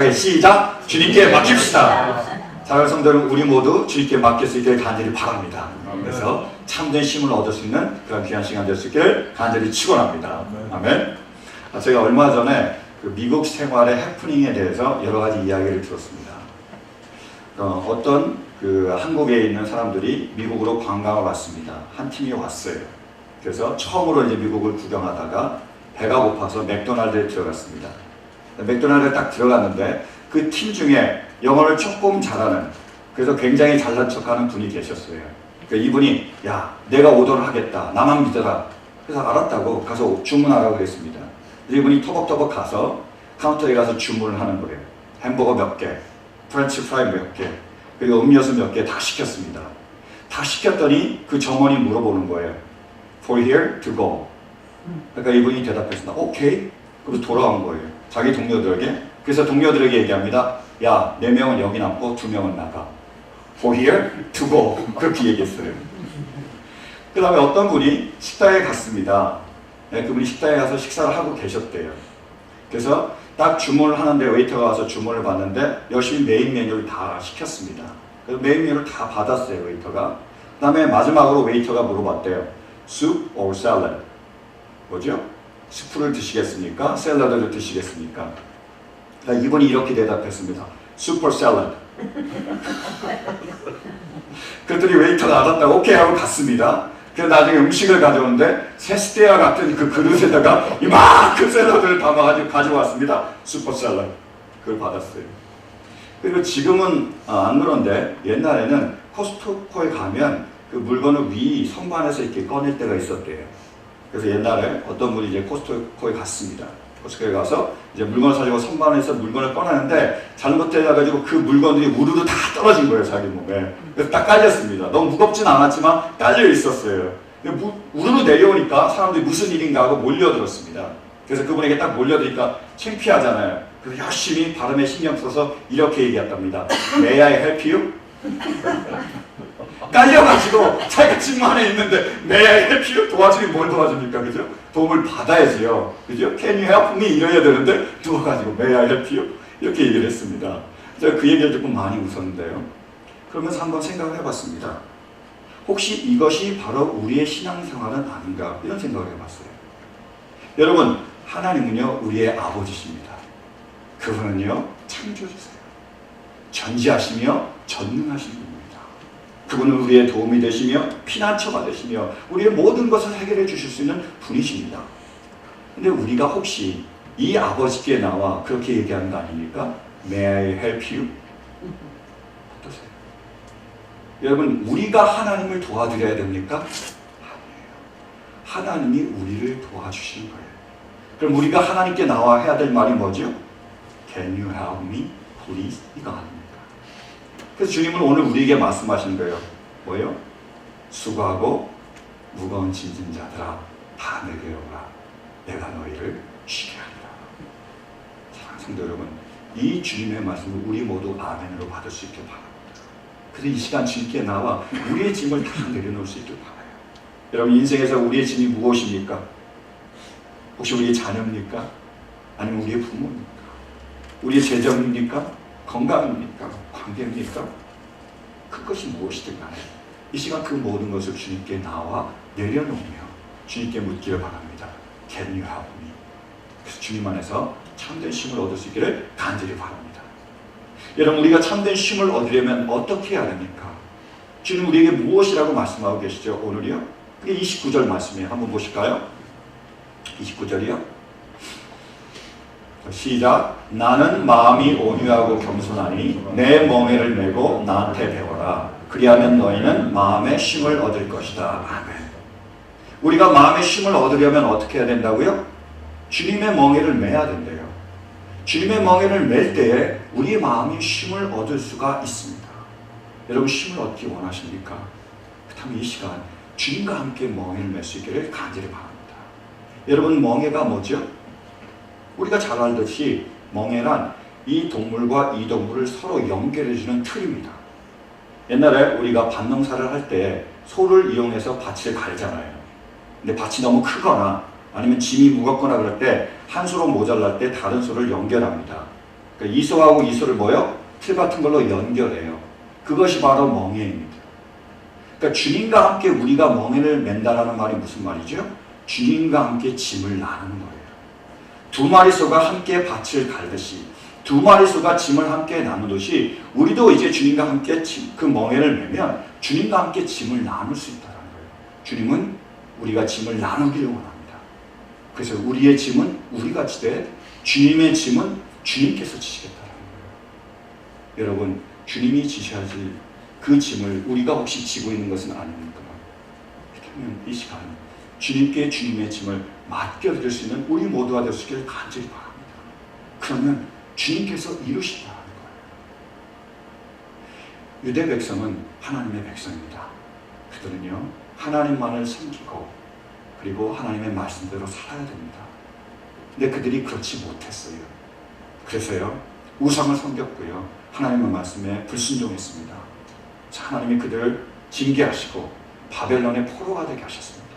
시작! 주님께 맡깁시다. 사랑하는 성도는 우리 모두 주님께 맡길 수 있기를 간절히 바랍니다. 그래서 참된 힘을 얻을 수 있는 그런 귀한 시간 될 수 있기를 간절히 축원합니다. 아멘. 제가 얼마 전에 그 미국 생활의 해프닝에 대해서 여러 가지 이야기를 들었습니다. 어떤 그 한국에 있는 사람들이 미국으로 관광을 왔습니다. 한 팀이 왔어요. 그래서 처음으로 이제 미국을 구경하다가 배가 고파서 맥도날드에 들어갔습니다. 맥도날드에 딱 들어갔는데 그 팀 중에 영어를 조금 잘하는, 그래서 굉장히 잘난 척하는 분이 계셨어요. 그러니까 이분이 야, 내가 오더를 하겠다, 나만 믿어라. 그래서 알았다고 가서 주문하라고 그랬습니다. 그래서 이분이 터벅터벅 가서 카운터에 가서 주문을 하는 거예요. 햄버거 몇 개, 프렌치 프라이 몇 개, 그리고 음료수 몇 개 다 시켰습니다. 다 시켰더니 그 점원이 물어보는 거예요. For here to go. 그러니까 이분이 대답했습니다. 오케이. 그리고 돌아온 거예요. 자기 동료들에게. 그래서 동료들에게 얘기합니다. 야, 4명은 여기 남고 2명은 나가. For here to go. 그렇게 얘기했어요. 그 다음에 어떤 분이 식당에 갔습니다. 네, 그분이 식당에 가서 식사를 하고 계셨대요. 그래서 딱 주문을 하는데 웨이터가 와서 주문을 받는데 열심히 메인 메뉴를 다 시켰습니다. 그래서 메인 메뉴를 다 받았어요, 웨이터가. 그 다음에 마지막으로 웨이터가 물어봤대요. Soup or salad? 뭐죠? 스프를 드시겠습니까? 샐러드를 드시겠습니까? 그러니까 이분이 이렇게 대답했습니다. 슈퍼 샐러드. 그랬더니 웨이터가 알았다고 오케이 하고 갔습니다. 그래서 나중에 음식을 가져오는데 세스테아 같은 그 그릇에다가 이만큼 샐러드를 담아가지고 가져왔습니다. 슈퍼 샐러드. 그걸 받았어요. 그리고 지금은 안 그런데 옛날에는 코스트코에 가면 그 물건을 위 선반에서 이렇게 꺼낼 때가 있었대요. 그래서 옛날에 어떤 분이 이제 코스트코에 갔습니다. 코스트코에 가서 이제 물건을 사려고 선반에서 물건을 꺼내는데 잘못해가지고 그 물건들이 우르르 다 떨어진 거예요, 자기 몸에. 그래서 딱 깔렸습니다. 너무 무겁진 않았지만 깔려 있었어요. 우르르 내려오니까 사람들이 무슨 일인가 하고 몰려들었습니다. 그래서 그분에게 딱 몰려드니까 창피하잖아요. 그래서 열심히 발음에 신경 써서 이렇게 얘기했답니다. May I help you? 깔려가지고 자기가 지금 안에 있는데 May I help you? 도와주긴 뭘 도와줍니까? 그죠? 도움을 받아야지요. 그죠? Can you help me? 이래야 되는데 누워가지고 May I help you? 이렇게 얘기를 했습니다. 제가 그 얘기를 듣고 많이 웃었는데요. 그러면서 한번 생각을 해봤습니다. 혹시 이것이 바로 우리의 신앙생활은 아닌가? 이런 생각을 해봤어요. 여러분, 하나님은요 우리의 아버지십니다. 그분은요 창조주세요. 전지하시며 전능하신 분입니다. 그분은 우리의 도움이 되시며 피난처가 되시며 우리의 모든 것을 해결해 주실 수 있는 분이십니다. 근데 우리가 혹시 이 아버지께 나와 그렇게 얘기하는 거 아닙니까? May I help you? 어떠세요? 여러분, 우리가 하나님을 도와드려야 됩니까? 아니에요. 하나님이 우리를 도와주시는 거예요. 그럼 우리가 하나님께 나와 해야 될 말이 뭐죠? Can you help me? Please? 이거 아닙니까? 그래서 주님은 오늘 우리에게 말씀하시는 거예요. 뭐예요? 수고하고 무거운 짐진 자들아 다 내게 오라. 내가 너희를 쉬게 하리라. 사랑하는 성도 여러분, 이 주님의 말씀을 우리 모두 아멘으로 받을 수 있길 바랍니다. 그래서 이 시간 주님께 나와 우리의 짐을 다 내려놓을 수 있길 바라요. 여러분, 인생에서 우리의 짐이 무엇입니까? 혹시 우리의 자녀입니까? 아니면 우리의 부모입니까? 우리의 재정입니까? 건강입니까? 관계입니까? 그것이 무엇이든 간에 이 시간 그 모든 것을 주님께 나와 내려놓으며 주님께 묻기를 바랍니다. Can you help me? 그래서 주님 안에서 참된 쉼을 얻을 수 있기를 간절히 바랍니다. 여러분, 우리가 참된 쉼을 얻으려면 어떻게 해야 됩니까? 주님 우리에게 무엇이라고 말씀하고 계시죠? 오늘이요? 그게 29절 말씀이에요. 한번 보실까요? 29절이요? 시작. 나는 마음이 온유하고 겸손하니 내 멍에를 메고 나한테 배워라. 그리하면 너희는 마음의 쉼을 얻을 것이다. 아멘. 우리가 마음의 쉼을 얻으려면 어떻게 해야 된다고요? 주님의 멍에를 메야 된대요. 주님의 멍에를 맬 때에 우리의 마음이 쉼을 얻을 수가 있습니다. 여러분, 쉼을 얻기 원하십니까? 그렇다면 이 시간 주님과 함께 멍에를 맬 수 있기를 간절히 바랍니다. 여러분, 멍에가 뭐죠? 우리가 잘 알듯이 멍에란 이 동물과 이 동물을 서로 연결해주는 틀입니다. 옛날에 우리가 밭 농사를 할 때 소를 이용해서 밭을 갈잖아요. 근데 밭이 너무 크거나 아니면 짐이 무겁거나 그럴 때 한 소로 모자랄 때 다른 소를 연결합니다. 그러니까 이소하고 이소를 뭐요? 틀 같은 걸로 연결해요. 그것이 바로 멍에입니다. 그러니까 주님과 함께 우리가 멍에를 맨다라는 말이 무슨 말이죠? 주님과 함께 짐을 나누는 거예요. 두 마리 소가 함께 밭을 갈듯이, 두 마리 소가 짐을 함께 나누듯이 우리도 이제 주님과 함께 그 멍에를 매면 주님과 함께 짐을 나눌 수 있다는 거예요. 주님은 우리가 짐을 나누기를 원합니다. 그래서 우리의 짐은 우리가 지되 주님의 짐은 주님께서 지시겠다는 거예요. 여러분, 주님이 지셔야지 그 짐을 우리가 혹시 지고 있는 것은 아닙니까? 그렇다면 이 시간 주님께 주님의 짐을 맡겨드릴 수 있는 우리 모두가 될 수 있기를 간절히 바랍니다. 그러면 주님께서 이루신다는 거예요. 유대 백성은 하나님의 백성입니다. 그들은요, 하나님만을 섬기고 그리고 하나님의 말씀대로 살아야 됩니다. 근데 그들이 그렇지 못했어요. 그래서요, 우상을 섬겼고요, 하나님의 말씀에 불순종했습니다. 자, 하나님이 그들을 징계하시고 바벨론의 포로가 되게 하셨습니다.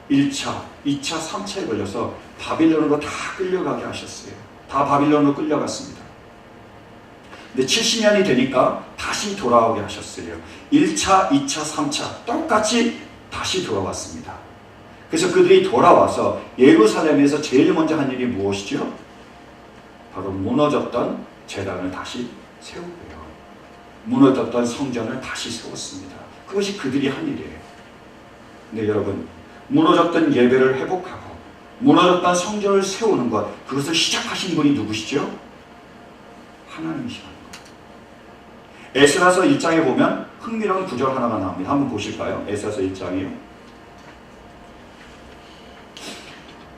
1차, 2차, 3차에 걸려서 바빌론으로 다 끌려가게 하셨어요. 다 바빌론으로 끌려갔습니다. 근데 70년이 되니까 다시 돌아오게 하셨어요. 1차, 2차, 3차 똑같이 다시 돌아왔습니다. 그래서 그들이 돌아와서 예루살렘에서 제일 먼저 한 일이 무엇이죠? 바로 무너졌던 제단을 다시 세우고요, 무너졌던 성전을 다시 세웠습니다. 그것이 그들이 한 일이에요. 근데 여러분, 무너졌던 예배를 회복하고 무너졌던 성전을 세우는 것, 그것을 시작하신 분이 누구시죠? 하나님이시라는 것. 에스라서 1장에 보면 흥미로운 구절 하나가 나옵니다. 한번 보실까요? 에스라서 1장이요.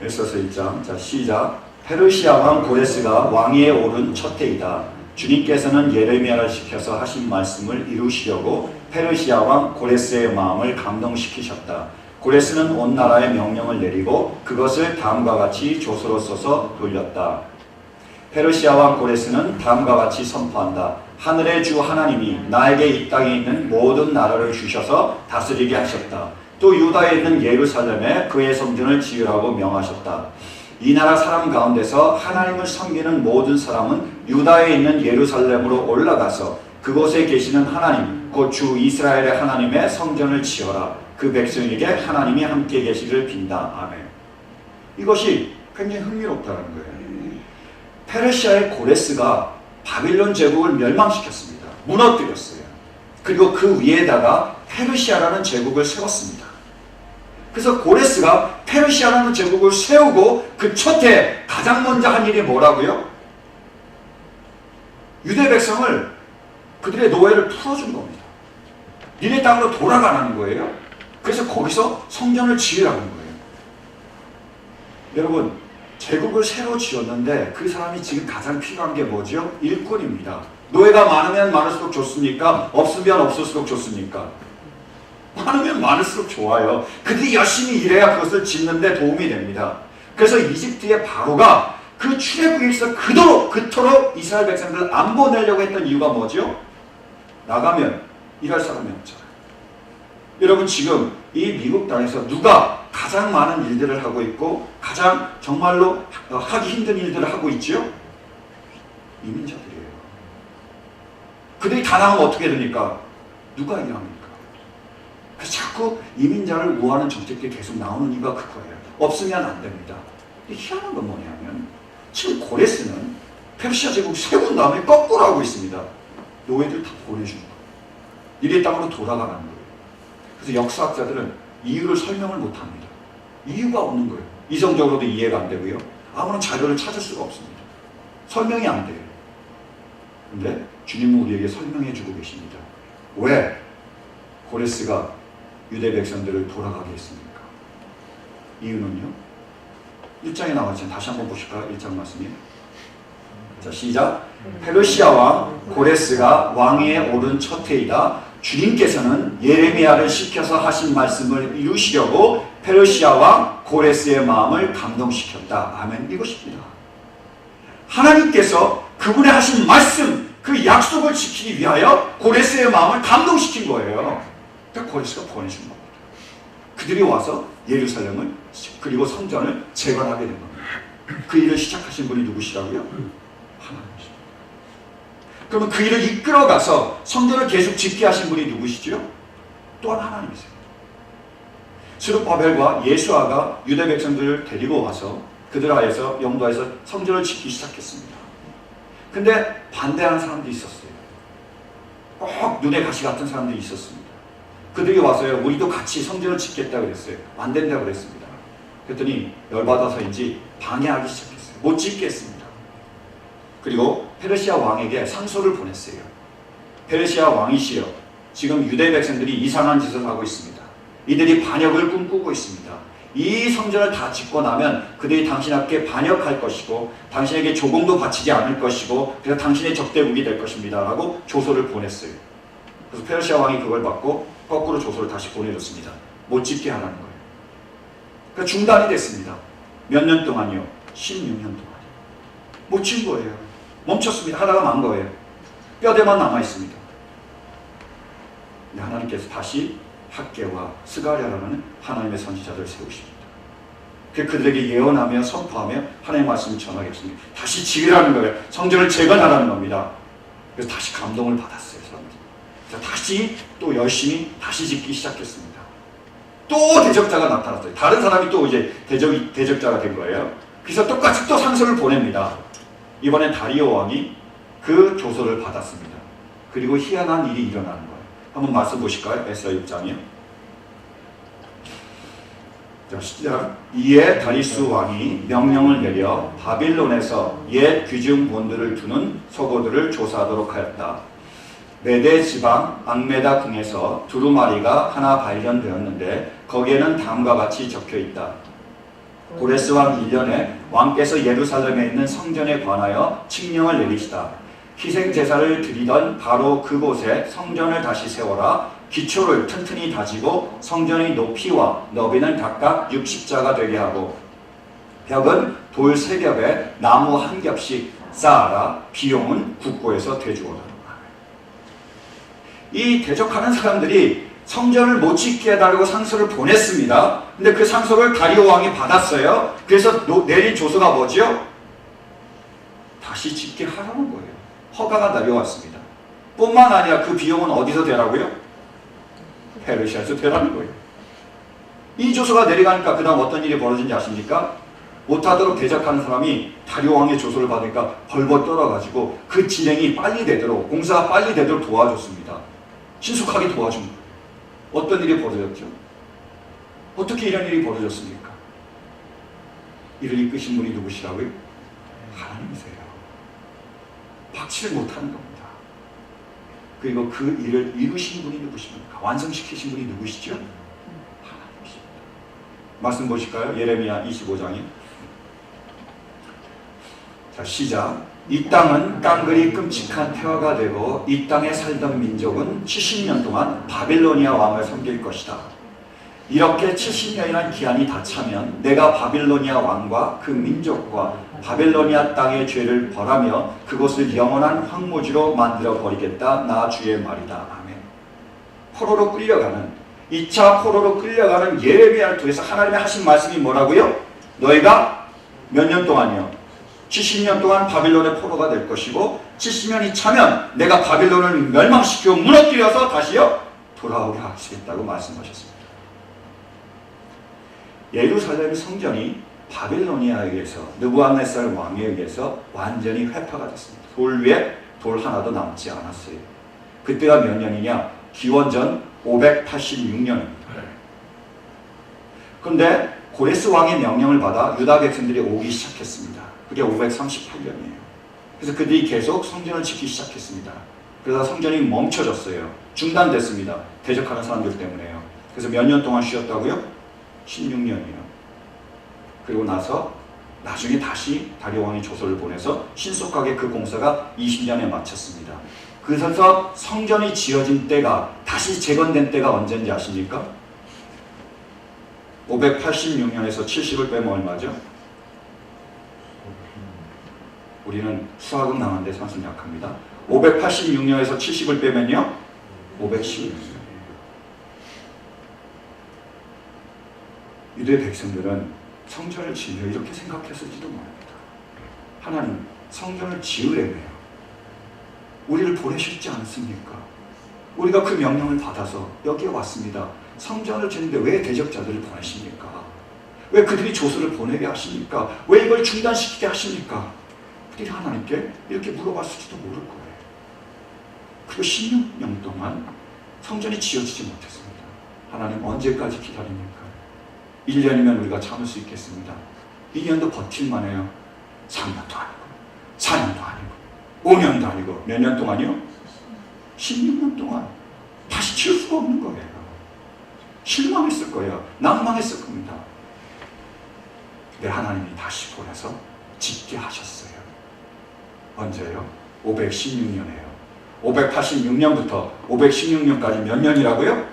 에스라서 1장. 자, 시작. 페르시아 왕 고레스가 왕위에 오른 첫 해이다. 주님께서는 예레미야를 시켜서 하신 말씀을 이루시려고 페르시아 왕 고레스의 마음을 감동시키셨다. 고레스는 온 나라에 명령을 내리고 그것을 다음과 같이 조서로 써서 돌렸다. 페르시아 왕 고레스는 다음과 같이 선포한다. 하늘의 주 하나님이 나에게 이 땅에 있는 모든 나라를 주셔서 다스리게 하셨다. 또 유다에 있는 예루살렘에 그의 성전을 지으라고 명하셨다. 이 나라 사람 가운데서 하나님을 섬기는 모든 사람은 유다에 있는 예루살렘으로 올라가서 그곳에 계시는 하나님, 곧 주 이스라엘의 하나님의 성전을 지어라. 그 백성에게 하나님이 함께 계시기를 빈다. 아멘. 이것이 굉장히 흥미롭다는 거예요. 페르시아의 고레스가 바빌론 제국을 멸망시켰습니다. 무너뜨렸어요. 그리고 그 위에다가 페르시아라는 제국을 세웠습니다. 그래서 고레스가 페르시아라는 제국을 세우고 그 첫 해 가장 먼저 한 일이 뭐라고요? 유대 백성을, 그들의 노예를 풀어준 겁니다. 니네 땅으로 돌아가라는 거예요. 그래서 거기서 성전을 지으라는 거예요. 여러분, 제국을 새로 지었는데 그 사람이 지금 가장 필요한 게 뭐죠? 일꾼입니다. 노예가 많으면 많을수록 좋습니까? 없으면 없을수록 좋습니까? 많으면 많을수록 좋아요. 그들이 열심히 일해야 그것을 짓는 데 도움이 됩니다. 그래서 이집트의 바로가 그 출애굽에서 그토록 이스라엘 백성들을 안 보내려고 했던 이유가 뭐죠? 나가면 일할 사람이 없잖아요. 여러분, 지금 이 미국 땅에서 누가 가장 많은 일들을 하고 있고 가장 정말로 하기 힘든 일들을 하고 있죠? 이민자들이에요. 그들이 다 나가면 어떻게 됩니까? 누가 일합니까? 그래서 자꾸 이민자를 우호하는 정책들이 계속 나오는 이유가 그거예요. 없으면 안 됩니다. 근데 희한한 건 뭐냐면 지금 고레스는 페르시아 제국 세운 다음에 거꾸로 하고 있습니다. 노예들 다 보내주는 거예요. 이래 땅으로 돌아가라는 거예요. 그래서 역사학자들은 이유를 설명을 못합니다. 이유가 없는 거예요. 이성적으로도 이해가 안 되고요. 아무런 자료를 찾을 수가 없습니다. 설명이 안 돼요. 그런데 주님은 우리에게 설명해 주고 계십니다. 왜 고레스가 유대 백성들을 돌아가게 했습니까? 이유는요, 1장에 나왔잖아요. 다시 한번 보실까요? 1장 말씀이에요. 자, 시작. 페르시아 왕 고레스가 왕위에 오른 첫 해이다. 주님께서는 예레미야를 시켜서 하신 말씀을 이루시려고 페르시아 왕 고레스의 마음을 감동시켰다. 아멘. 이것입니다. 하나님께서 그분의 하신 말씀, 그 약속을 지키기 위하여 고레스의 마음을 감동시킨 거예요. 그러니까 고레스가 보내준 겁니다. 그들이 와서 예루살렘을 그리고 성전을 재건하게 된 겁니다. 그 일을 시작하신 분이 누구시라고요? 하나님이십니다. 그러면 그 일을 이끌어가서 성전을 계속 짓게 하신 분이 누구시죠? 또한 하나님이세요. 스룹바벨과 예수아가 유대 백성들을 데리고 와서 그들 하에서 영도에서 성전을 짓기 시작했습니다. 근데 반대하는 사람들이 있었어요. 꼭 눈에 가시 같은 사람들이 있었습니다. 그들이 와서요, 우리도 같이 성전을 짓겠다 그랬어요. 안 된다고 그랬습니다. 그랬더니 열받아서인지 방해하기 시작했어요. 못 짓겠습니다. 그리고 페르시아 왕에게 상소를 보냈어요. 페르시아 왕이시여, 지금 유대 백성들이 이상한 짓을 하고 있습니다. 이들이 반역을 꿈꾸고 있습니다. 이 성전을 다 짓고 나면 그들이 당신 앞에 반역할 것이고 당신에게 조공도 바치지 않을 것이고 그래서 당신의 적대국이 될 것입니다 라고 조서를 보냈어요. 그래서 페르시아 왕이 그걸 받고 거꾸로 조서를 다시 보내줬습니다. 못 짓게 하라는 거예요. 그러니까 중단이 됐습니다. 몇 년 동안이요? 16년 동안이요. 못 진 거예요. 멈췄습니다. 하다가 만 거예요. 뼈대만 남아있습니다. 근데 하나님께서 다시 학개와 스가랴라는 하나님의 선지자들을 세우십니다. 그들에게 예언하며 선포하며 하나님의 말씀을 전하겠습니다. 다시 지으라는 거예요. 성전을 재건하라는 겁니다. 그래서 다시 감동을 받았어요. 사람들이. 그래서 다시 또 열심히 다시 짓기 시작했습니다. 또 대적자가 나타났어요. 다른 사람이 또 이제 대적자가 된 거예요. 그래서 똑같이 또 상소를 보냅니다. 이번엔 다리오 왕이 그 조서를 받았습니다. 그리고 희한한 일이 일어나는 거예요. 한번 말씀 보실까요? 에스라 6장이요. 자, 시작. 이에 다리수 왕이 명령을 내려 바빌론에서 옛 귀중본들을 두는 서고들을 조사하도록 하였다. 메대 지방 앙메다 궁에서 두루마리가 하나 발견되었는데 거기에는 다음과 같이 적혀있다. 고레스 왕 1년에 왕께서 예루살렘에 있는 성전에 관하여 칙령을 내리시다. 희생제사를 드리던 바로 그곳에 성전을 다시 세워라. 기초를 튼튼히 다지고 성전의 높이와 너비는 각각 60자가 되게 하고 벽은 돌 3겹에 나무 1겹씩 쌓아라. 비용은 국고에서 대주어라. 이 대적하는 사람들이 성전을 못 짓게 해달라고 상소를 보냈습니다. 근데 그 상소를 다리오 왕이 받았어요. 그래서 내린 조서가 뭐죠? 다시 짓게 하라는 거예요. 허가가 내려왔습니다. 뿐만 아니라 그 비용은 어디서 되라고요? 페르시아에서 되라는 거예요. 이 조서가 내려가니까 그 다음 어떤 일이 벌어진지 아십니까? 못하도록 대적하는 사람이 다리오 왕의 조서를 받으니까 벌벌 떨어가지고 그 진행이 빨리 되도록, 공사가 빨리 되도록 도와줬습니다. 신속하게 도와준 거예요. 어떤 일이 벌어졌죠? 어떻게 이런 일이 벌어졌습니까? 이를 이끄신 분이 누구시라고요? 하나님이세요. 박치를 못하는 겁니다. 그리고 그 일을 이루신 분이 누구십니까? 완성시키신 분이 누구시죠? 하나님이십니다. 말씀 보실까요? 예레미야 25장이요. 자, 시작. 이 땅은 깡그리 끔찍한 태화가 되고 이 땅에 살던 민족은 70년 동안 바빌로니아 왕을 섬길 것이다. 이렇게 70년이란 기한이 다 차면 내가 바빌로니아 왕과 그 민족과 바빌로니아 땅의 죄를 벌하며 그곳을 영원한 황무지로 만들어 버리겠다. 나 주의 말이다. 아멘. 포로로 끌려가는 2차 포로로 끌려가는 예레미야를 통해서 하나님의 하신 말씀이 뭐라고요? 너희가 몇 년 동안이요? 70년 동안 바빌론의 포로가 될 것이고 70년이 차면 내가 바빌론을 멸망시키고 무너뜨려서 다시요 돌아오게 하시겠다고 말씀하셨습니다. 예루살렘 성전이 바빌로니아에 의해서 느부갓네살 왕에 의해서 완전히 회파가 됐습니다. 돌 위에 돌 하나도 남지 않았어요. 그때가 몇 년이냐? 기원전 586년입니다. 그런데 고레스 왕의 명령을 받아 유다 백성들이 오기 시작했습니다. 그게 538년이에요. 그래서 그들이 계속 성전을 짓기 시작했습니다. 그러다 성전이 멈춰졌어요. 중단됐습니다. 대적하는 사람들 때문에요. 그래서 몇 년 동안 쉬었다고요? 16년이요. 그리고 나서 나중에 다시 다리오 왕이 조서를 보내서 신속하게 그 공사가 20년에 마쳤습니다. 그래서 성전이 지어진 때가 다시 재건된 때가 언제인지 아십니까? 586년에서 70을 빼면 얼마죠? 우리는 수학은 강한데 산수는 약합니다. 586년에서 70을 빼면요 516년. 유대 백성들은 성전을 지으려 이렇게 생각했을지도 모릅니다. 하나님 성전을 지으래매요. 우리를 보내셨지 않습니까? 우리가 그 명령을 받아서 여기에 왔습니다. 성전을 짓는데 왜 대적자들을 보내십니까? 왜 그들이 조소를 보내게 하십니까? 왜 이걸 중단시키게 하십니까? 그들이 하나님께 이렇게 물어봤을지도 모를 거예요. 그리고 16년 동안 성전이 지어지지 못했습니다. 하나님 언제까지 기다립니까? 1년이면 우리가 참을 수 있겠습니다. 2년도 버틸만 해요. 3년도 아니고 4년도 아니고 5년도 아니고 몇 년 동안이요? 16년 동안 다시 지을 수가 없는 거예요. 실망했을 거예요. 낭망했을 겁니다. 근데 하나님이 다시 보내서 짓게 하셨어요. 언제요? 516년에요. 586년부터 516년까지 몇 년이라고요?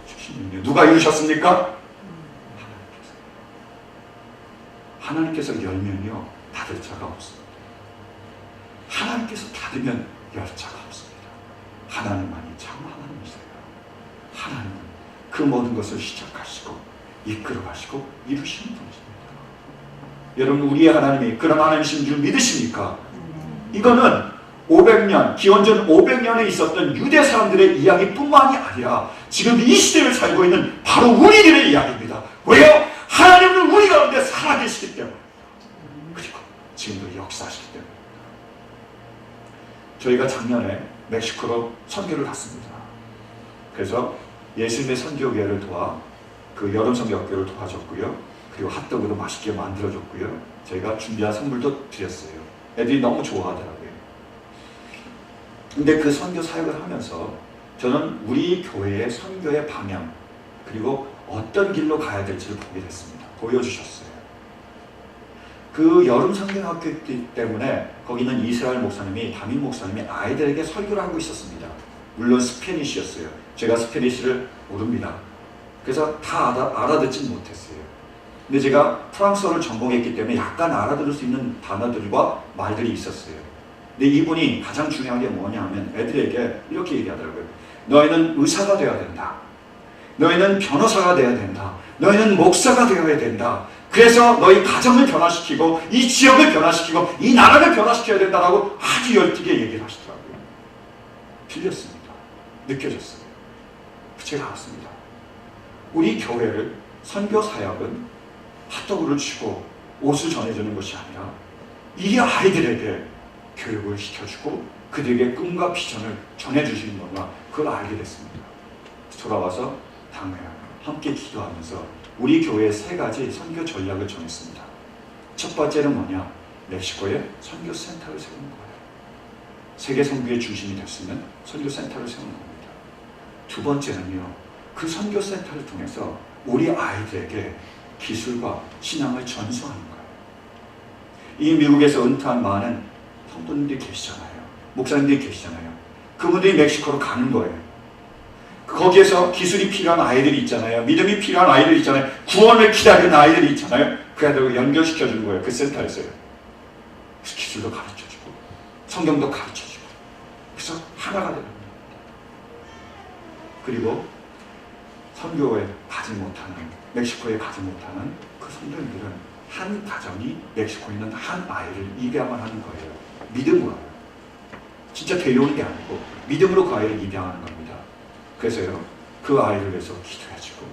16년. 누가 이루셨습니까? 하나님께서 열면요 닫을 자가 없습니다. 하나님께서 닫으면 열 자가 없습니다. 하나님만이 참 하나님이세요. 하나님은 그 모든 것을 시작하시고 이끌어 가시고 이루시는 분이십니다. 여러분 우리의 하나님이 그런 하나님이신 줄 믿으십니까? 이거는 500년, 기원전 500년에 있었던 유대 사람들의 이야기뿐만이 아니라 지금 이 시대를 살고 있는 바로 우리들의 이야기입니다. 왜요? 하나님은 우리 가운데 살아계시기 때문에, 그리고 지금도 역사하시기 때문에. 저희가 작년에 멕시코로 선교를 갔습니다. 그래서 예수님의 선교회를 도와 그 여름 선교학교를 도와줬고요. 그리고 핫도그도 맛있게 만들어줬고요. 저희가 준비한 선물도 드렸어요. 애들이 너무 좋아하더라고요. 근데 그 선교 사역을 하면서 저는 우리 교회의 선교의 방향 그리고 어떤 길로 가야 될지를 보게 됐습니다. 보여주셨어요. 그 여름 선교학교 때문에 거기는 이스라엘 목사님이 담임 목사님이 아이들에게 설교를 하고 있었습니다. 물론 스페니쉬였어요. 제가 스페니쉬를 모릅니다. 그래서 다 알아듣진 못했어요. 근데 제가 프랑스어를 전공했기 때문에 약간 알아들을 수 있는 단어들과 말들이 있었어요. 근데 이분이 가장 중요한 게 뭐냐 하면 애들에게 이렇게 얘기하더라고요. 너희는 의사가 되어야 된다. 너희는 변호사가 되어야 된다. 너희는 목사가 되어야 된다. 그래서 너희 가정을 변화시키고 이 지역을 변화시키고 이 나라를 변화시켜야 된다라고 아주 열띠게 얘기를 하시더라고요. 들렸습니다. 느껴졌어요. 제가 알았습니다. 우리 교회를 선교 사역은 핫도그를 주고 옷을 전해주는 것이 아니라 이 아이들에게 교육을 시켜주고 그들에게 꿈과 비전을 전해주시는 거구나. 그걸 알게 됐습니다. 돌아와서 당회 함께 기도하면서 우리 교회의 3가지 선교 전략을 정했습니다. 첫 번째는 뭐냐? 멕시코에 선교센터를 세우는 거예요. 세계 선교의 중심이 됐으면 선교센터를 세우는 겁니다. 두 번째는요, 그 선교센터를 통해서 우리 아이들에게 기술과 신앙을 전수하는 거예요. 이 미국에서 은퇴한 많은 성도님들이 계시잖아요. 목사님들이 계시잖아요. 그분들이 멕시코로 가는 거예요. 거기에서 기술이 필요한 아이들이 있잖아요. 믿음이 필요한 아이들이 있잖아요. 구원을 기다리는 아이들이 있잖아요. 그 아이들을 연결시켜주는 거예요. 그 센터에서요. 그래서 기술도 가르쳐주고 성경도 가르쳐주고 그래서 하나가 되는 거예요. 그리고 선교에 가지 못하는, 멕시코에 가지 못하는 그 성도님들은 한 가정이 멕시코에 있는 한 아이를 입양을 하는 거예요. 믿음으로. 진짜 데려오는 게 아니고 믿음으로 그 아이를 입양하는 겁니다. 그래서요, 그 아이를 위해서 기도해주고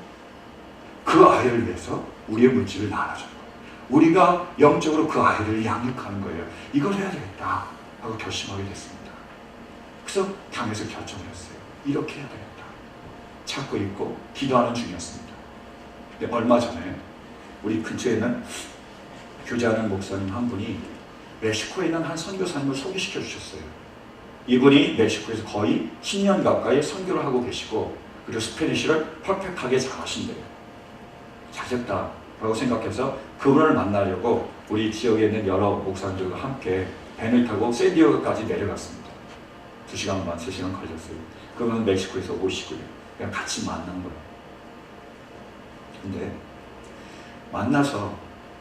그 아이를 위해서 우리의 물질을 나눠주는 거예요. 우리가 영적으로 그 아이를 양육하는 거예요. 이걸 해야 되겠다 하고 결심하게 됐습니다. 그래서 당에서 결정을 했어요. 이렇게 해야 되겠다. 찾고 있고 기도하는 중이었습니다. 근데 얼마 전에 우리 근처에 있는 교제하는 목사님 한 분이 멕시코에 있는 한 선교사님을 소개시켜 주셨어요. 이분이 멕시코에서 거의 10년 가까이 선교를 하고 계시고 그리고 스페니쉬를 퍼펙트하게 잘하신대요. 잘됐다 라고 생각해서 그분을 만나려고 우리 지역에 있는 여러 목사님들과 함께 밴을 타고 샌디에고까지 내려갔습니다. 2시간 반, 3시간 걸렸어요. 그분은 멕시코에서 오시고요. 그냥 같이 만난 거예요. 근데 만나서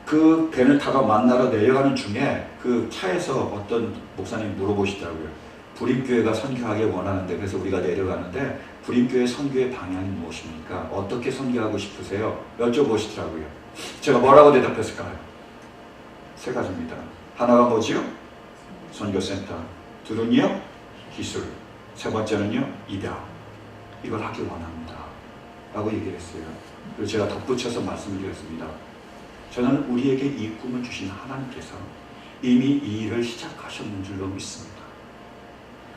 그 밴을 타고 만나러 내려가는 중에 그 차에서 어떤 목사님이 물어보시더라고요. 불임교회가 선교하기 원하는데 그래서 우리가 내려가는데 불임교회 선교의 방향이 무엇입니까? 어떻게 선교하고 싶으세요? 여쭤보시더라고요. 제가 뭐라고 대답했을까요? 3가지입니다. 하나가 뭐지요? 선교센터. 둘은요? 기술, 세 번째는요, 입양. 이걸 하길 원합니다. 라고 얘기를 했어요. 그리고 제가 덧붙여서 말씀을 드렸습니다. 저는 우리에게 이 꿈을 주신 하나님께서 이미 이 일을 시작하셨는 줄로 믿습니다.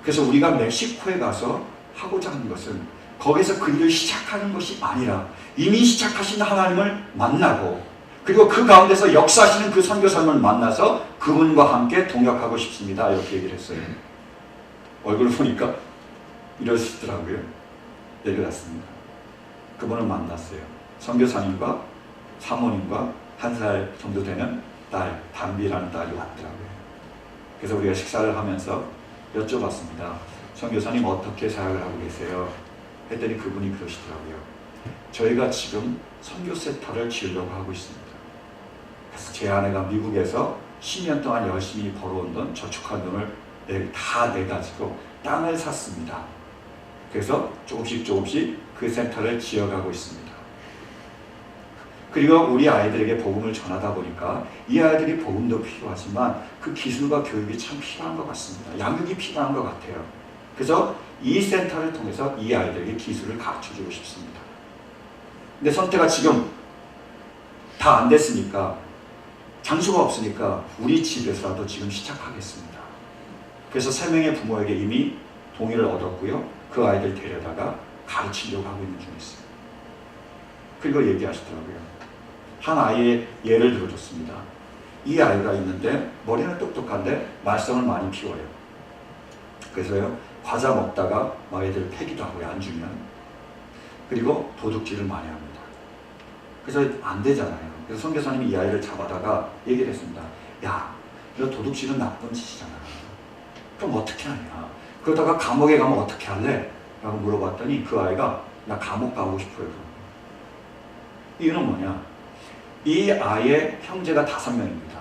그래서 우리가 멕시코에 가서 하고자 하는 것은 거기서 그 일을 시작하는 것이 아니라 이미 시작하신 하나님을 만나고 그리고 그 가운데서 역사하시는 그 선교사님을 만나서 그분과 함께 동역하고 싶습니다. 이렇게 얘기를 했어요. 얼굴을 보니까 이러시더라고요. 내려갔습니다. 그분을 만났어요. 선교사님과 사모님과 1살 정도 되는 딸, 담비라는 딸이 왔더라고요. 그래서 우리가 식사를 하면서 여쭤봤습니다. 선교사님 어떻게 사역을 하고 계세요? 했더니 그분이 그러시더라고요. 저희가 지금 선교센터를 지으려고 하고 있습니다. 그래서 제 아내가 미국에서 10년 동안 열심히 벌어온 돈, 저축한 돈을 다 내가지고 땅을 샀습니다. 그래서 조금씩 그 센터를 지어가고 있습니다. 그리고 우리 아이들에게 복음을 전하다 보니까 이 아이들이 복음도 필요하지만 그 기술과 교육이 참 필요한 것 같습니다. 양육이 필요한 것 같아요. 그래서 이 센터를 통해서 이 아이들에게 기술을 가르쳐주고 싶습니다. 근데 선태가 지금 다 안 됐으니까 장소가 없으니까 우리 집에서라도 지금 시작하겠습니다. 그래서 3명의 부모에게 이미 동의를 얻었고요. 그 아이들 데려다가 가르치려고 하고 있는 중에 있어요. 그리고 얘기하시더라고요. 한 아이의 예를 들어줬습니다. 이 아이가 있는데 머리는 똑똑한데 말썽을 많이 피워요. 그래서요, 과자 먹다가 막 애들 패기도 하고요, 안 주면. 그리고 도둑질을 많이 합니다. 그래서 안 되잖아요. 그래서 선교사님이 이 아이를 잡아다가 얘기를 했습니다. 야, 너 도둑질은 나쁜 짓이잖아. 그럼 어떻게 하냐? 그러다가 감옥에 가면 어떻게 할래? 라고 물어봤더니 그 아이가 나 감옥 가고 싶어요. 이유는 뭐냐? 이 아이의 형제가 5명입니다.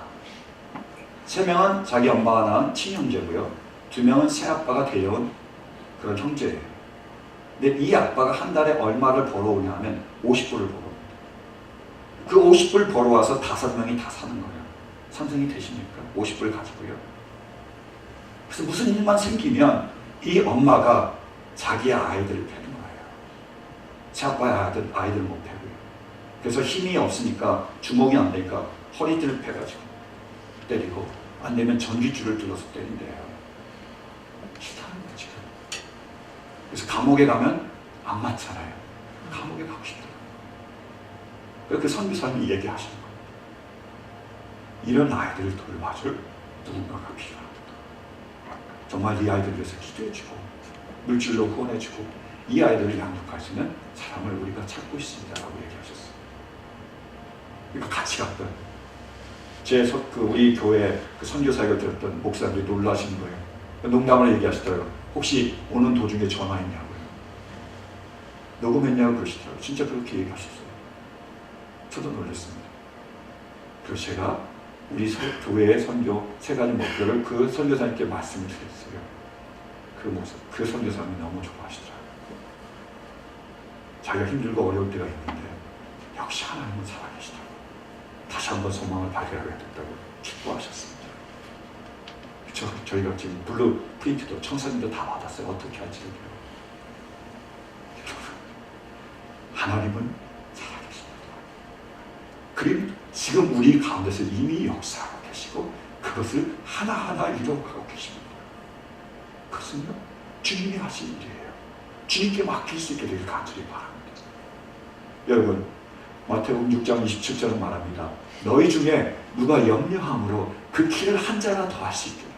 3명은 자기 엄마가 낳은 친형제고요. 2명은 새아빠가 데려온 그런 형제예요. 근데 이 아빠가 한 달에 얼마를 벌어오냐 하면 50불을 벌어옵니다. 그 50불 벌어와서 5명이 다 사는 거예요. 삼성이 되십니까? 50불 가지고요. 그래서 무슨 일만 생기면 이 엄마가 자기의 아이들을 패는 거예요. 새아빠의 아이들 못 패고요. 그래서 힘이 없으니까 주먹이 안 되니까 허리띠를 패가지고 때리고 안 되면 전기줄을 들어서 때린대요. 싫다는 거지. 그래서 감옥에 가면 안 맞잖아요. 감옥에 가고 싶더라고요. 그 선교사님이 얘기하시는 거예요. 이런 아이들을 돌봐줄 누군가가 필요합니다. 정말 이 아이들을 위해서 기도해주고 물질로 후원해주고 이 아이들을 양육할 수 있는 사람을 우리가 찾고 있습니다. 라고 얘기하셨어요. 그러니까 같이 갔던 우리 교회 그 선교사역을 들었던 목사님들이 놀라시는 거예요. 농담을 얘기하시더라고요. 혹시 오는 도중에 전화했냐고요. 녹음했냐고 그러시더라고요. 진짜 그렇게 얘기하셨어요. 저도 놀랐습니다. 그래서 제가 우리 교회의 선교 3가지 목표를 그 선교사님께 말씀을 드렸어요. 그 선교사님이 너무 좋아하시더라고요. 자기가 힘들고 어려울 때가 있는데 역시 하나님은 살아계시다고 다시 한번 소망을 발견하게 됐다고 기뻐하셨습니다. 저희가 지금 블루 프린트도 청사진도 다 받았어요. 어떻게 할지를. 하나님은 살아계십니다. 그리고 지금 우리 가운데서 이미 역사하고 계시고 그것을 하나하나 이루어가고 계십니다. 그것은요, 주님이 하신 일이에요. 주님께 맡길 수 있게 되길 간절히 바랍니다. 여러분, 마태복음 6장 27절은 말합니다. 너희 중에 누가 염려함으로 그 길을 한 자나 더 할 수 있게.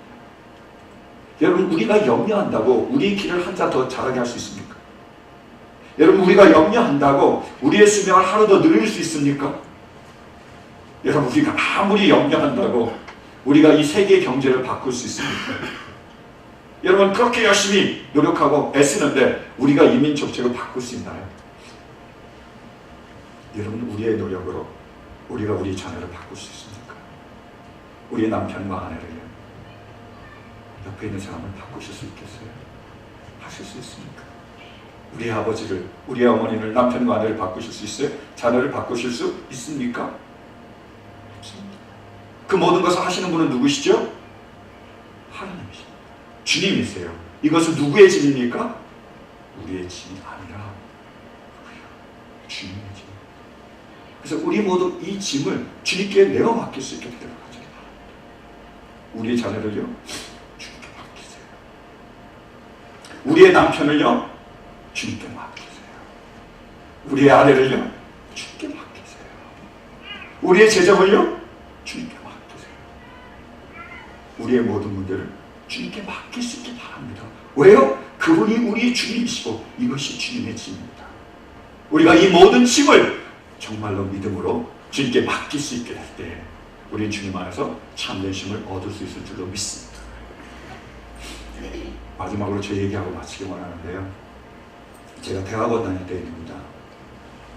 여러분, 우리가 염려한다고 우리 길을 한 자 더 잘하게 할 수 있습니까? 여러분, 우리가 염려한다고 우리의 수명을 하루 더 늘릴 수 있습니까? 여러분, 우리가 아무리 염려한다고 우리가 이 세계의 경제를 바꿀 수 있습니까? 여러분, 그렇게 열심히 노력하고 애쓰는데 우리가 이민 정책을 바꿀 수 있나요? 여러분, 우리의 노력으로 우리가 우리 자녀를 바꿀 수 있습니까? 우리의 남편과 아내를, 옆에 있는 사람을 바꾸실 수 있겠어요? 하실 수 있습니까? 우리의 아버지를, 우리의 어머니를, 남편과 아내를 바꾸실 수 있어요? 자녀를 바꾸실 수 있습니까? 없습니다. 그 모든 것을 하시는 분은 누구시죠? 하나님이십니다. 주님이세요. 이것은 누구의 짐입니까? 우리의 짐이 아니라 주님의 짐. 그래서 우리 모두 이 짐을 주님께 내어 맡길 수 있게 되도록 하죠. 우리의 자녀를요, 주님께 맡기세요. 우리의 남편을요, 주님께 맡기세요. 우리의 아내를요, 주님께 맡기세요. 우리의 제자를요, 주님께 맡기세요. 우리의 모든 문제를 주님께 맡길 수 있게 바랍니다. 왜요? 그분이 우리의 주님이시고 이것이 주님의 짐입니다. 우리가 이 모든 짐을 정말로 믿음으로 주님께 맡길 수 있게 될 때 우리는 주님 안에서 참된 쉼을 얻을 수 있을 줄로 믿습니다. 마지막으로 제 얘기하고 마치기 원하는데요. 제가 대학원 다닐 때입니다.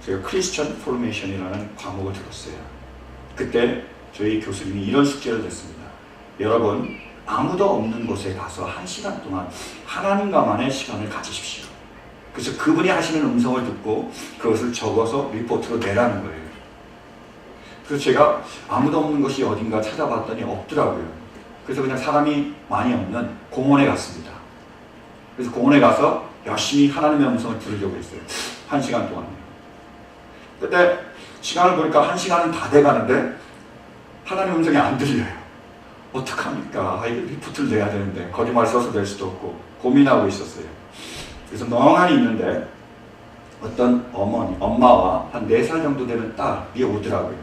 제가 크리스천 포메이션이라는 과목을 들었어요. 그때 저희 교수님이 이런 숙제를 냈습니다. 여러분, 아무도 없는 곳에 가서 1시간 동안 하나님과만의 시간을 가지십시오. 그래서 그분이 하시는 음성을 듣고 그것을 적어서 리포트로 내라는 거예요. 그래서 제가 아무도 없는 곳이 어딘가 찾아봤더니 없더라고요. 그래서 그냥 사람이 많이 없는 공원에 갔습니다. 그래서 공원에 가서 열심히 하나님의 음성을 들으려고 했어요. 1시간 동안요. 근데 시간을 보니까 1시간은 다 돼가는데 하나님의 음성이 안 들려요. 어떡합니까? 이거 리포트를 내야 되는데 거짓말 써서 낼 수도 없고 고민하고 있었어요. 그래서 멍하니 있는데 어떤 엄마와 한 4살 정도 되는 딸이 오더라고요.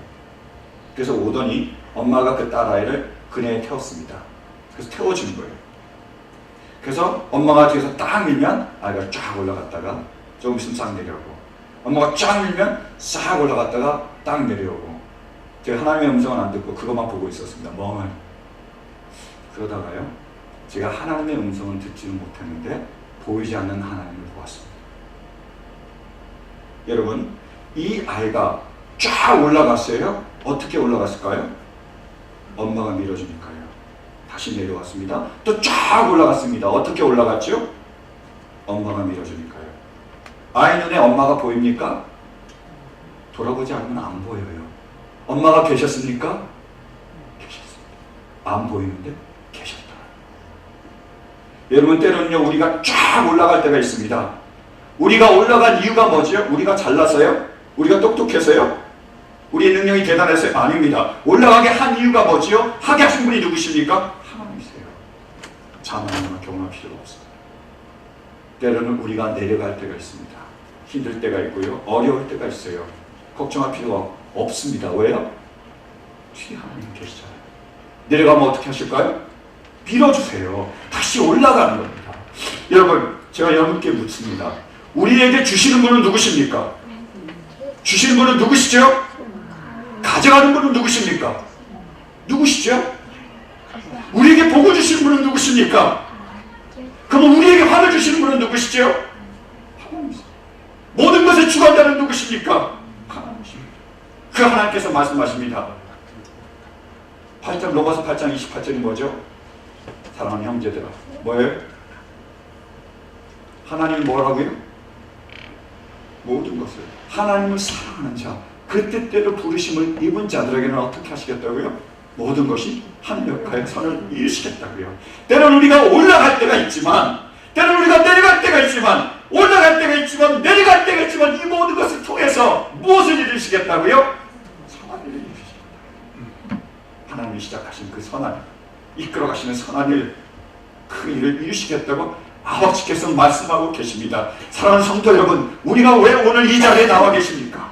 그래서 오더니 엄마가 그 딸아이를 그네에 태웠습니다. 그래서 태워준 거예요. 그래서 엄마가 뒤에서 딱 밀면 아이가 쫙 올라갔다가 조금 있으면 싹 내려오고, 엄마가 쫙 밀면 싹 올라갔다가 딱 내려오고, 제가 하나님의 음성은 안 듣고 그것만 보고 있었습니다. 멍하니. 그러다가요, 제가 하나님의 음성은 듣지는 못했는데 보이지 않는 하나님을 보았습니다. 여러분, 이 아이가 쫙 올라갔어요. 어떻게 올라갔을까요? 엄마가 밀어주니까요. 다시 내려왔습니다. 또 쫙 올라갔습니다. 어떻게 올라갔죠? 엄마가 밀어주니까요. 아이 눈에 엄마가 보입니까? 돌아보지 않으면 안 보여요. 엄마가 계셨습니까? 계셨습니다. 안 보이는데 계셨다. 여러분, 때로는요, 우리가 쫙 올라갈 때가 있습니다. 우리가 올라간 이유가 뭐죠? 우리가 잘나서요? 우리가 똑똑해서요? 우리의 능력이 대단해서요? 아닙니다. 올라가게 한 이유가 뭐지요? 하게 하신 분이 누구십니까? 하나님이세요. 자만하거나 경험할 필요가 없습니다. 때로는 우리가 내려갈 때가 있습니다. 힘들 때가 있고요. 어려울 때가 있어요. 걱정할 필요가 없습니다. 왜요? 뒤에 하나님 계시잖아요. 내려가면 어떻게 하실까요? 밀어주세요. 다시 올라가는 겁니다. 여러분, 제가 여러분께 묻습니다. 우리에게 주시는 분은 누구십니까? 주시는 분은 누구시죠? 가져가는 분은 누구십니까? 누구시죠? 우리에게 복을 주시는 분은 누구십니까? 그럼 우리에게 화를 주시는 분은 누구시죠? 하나님이십니다. 모든 것에 주관자는 누구십니까? 하나님이십니다. 그 하나님께서 말씀하십니다. 8장, 로마서 8장 28절이 뭐죠? 사랑하는 형제들아, 뭐예요? 하나님이 뭐라고요? 모든 것을, 하나님을 사랑하는 자, 그 뜻대로 부르심을 입은 자들에게는 어떻게 하시겠다고요? 모든 것이 합력하여 선을 이루시겠다고요. 때로는 우리가 올라갈 때가 있지만, 때로는 우리가 내려갈 때가 있지만, 올라갈 때가 있지만, 내려갈 때가 있지만, 이 모든 것을 통해서 무엇을 이루시겠다고요? 선한 일을 이루시겠다. 하나님이 시작하신 그 선한, 이끌어가시는 선한 일, 그 일을 이루시겠다고 아버지께서 말씀하고 계십니다. 사랑하는 성도 여러분, 우리가 왜 오늘 이 자리에 나와 계십니까?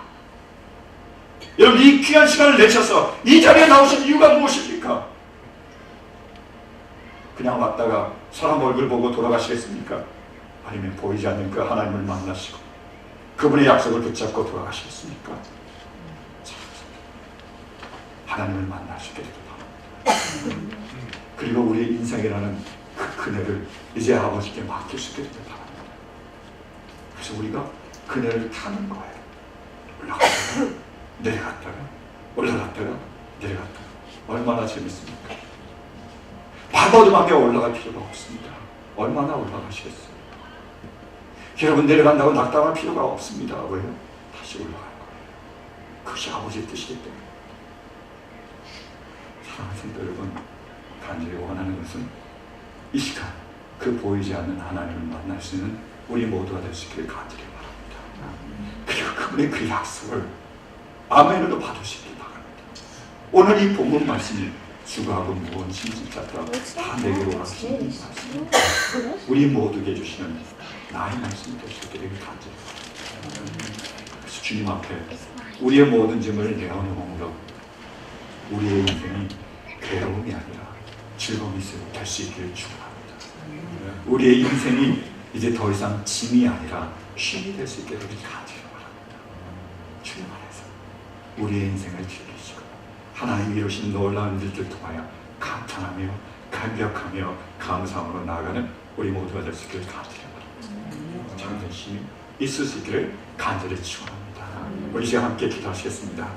여러분, 이 귀한 시간을 내셔서 이 자리에 나오신 이유가 무엇입니까? 그냥 왔다가 사람 얼굴 보고 돌아가시겠습니까? 아니면 보이지 않는 그 하나님을 만나시고 그분의 약속을 붙잡고 돌아가시겠습니까? 하나님을 만나시게 되길 바랍니다. 그리고 우리의 인생이라는 그 그네를 이제 아버지께 맡길 수 있게 되길 바랍니다. 그래서 우리가 그네를 타는 거예요. 올라갔다가 내려갔다가 올라갔다가 내려갔다가. 얼마나 재밌습니까? 바다도방에 올라갈 필요가 없습니다. 얼마나 올라가시겠어요? 여러분, 내려간다고 낙담할 필요가 없습니다. 왜요? 다시 올라갈 거예요. 그것이 아버지의 뜻이기 때문에. 사랑하는 성도 여러분, 간절히 원하는 것은 이 시간 그 보이지 않는 하나님을 만날 수 있는 우리 모두가 될 수 있기를 간절히 바랍니다. 그리고 그분의 그 약속을 아멘으로 받으시기 바랍니다. 오늘 이 본문 말씀이 주가하고 무거운 짐진 자들아 다 내게로 오라 하시는 말씀, 우리 모두에게 주시는 나의 말씀이 될 수 있기를 간절히 바랍니다. 그래서 주님 앞에 우리의 모든 짐을 내어놓음으로 우리의 인생이 괴로움이 아니라 즐거움이 될 수 있기를 축원합니다. 우리의 인생이 이제 더 이상 짐이 아니라 쉼이 될 수 있기를 간절히 바랍니다. 주님 안에서 우리의 인생을 즐기시고 하나님이 이루신 놀라운 일들을 통하여 감탄하며 감격하며 감사함으로 나아가는 우리 모두가 될 수 있기를 간절히 바랍니다. 참된 쉼이 있을 수 있기를 간절히 축원합니다. 우리 시간 함께 기도하시겠습니다.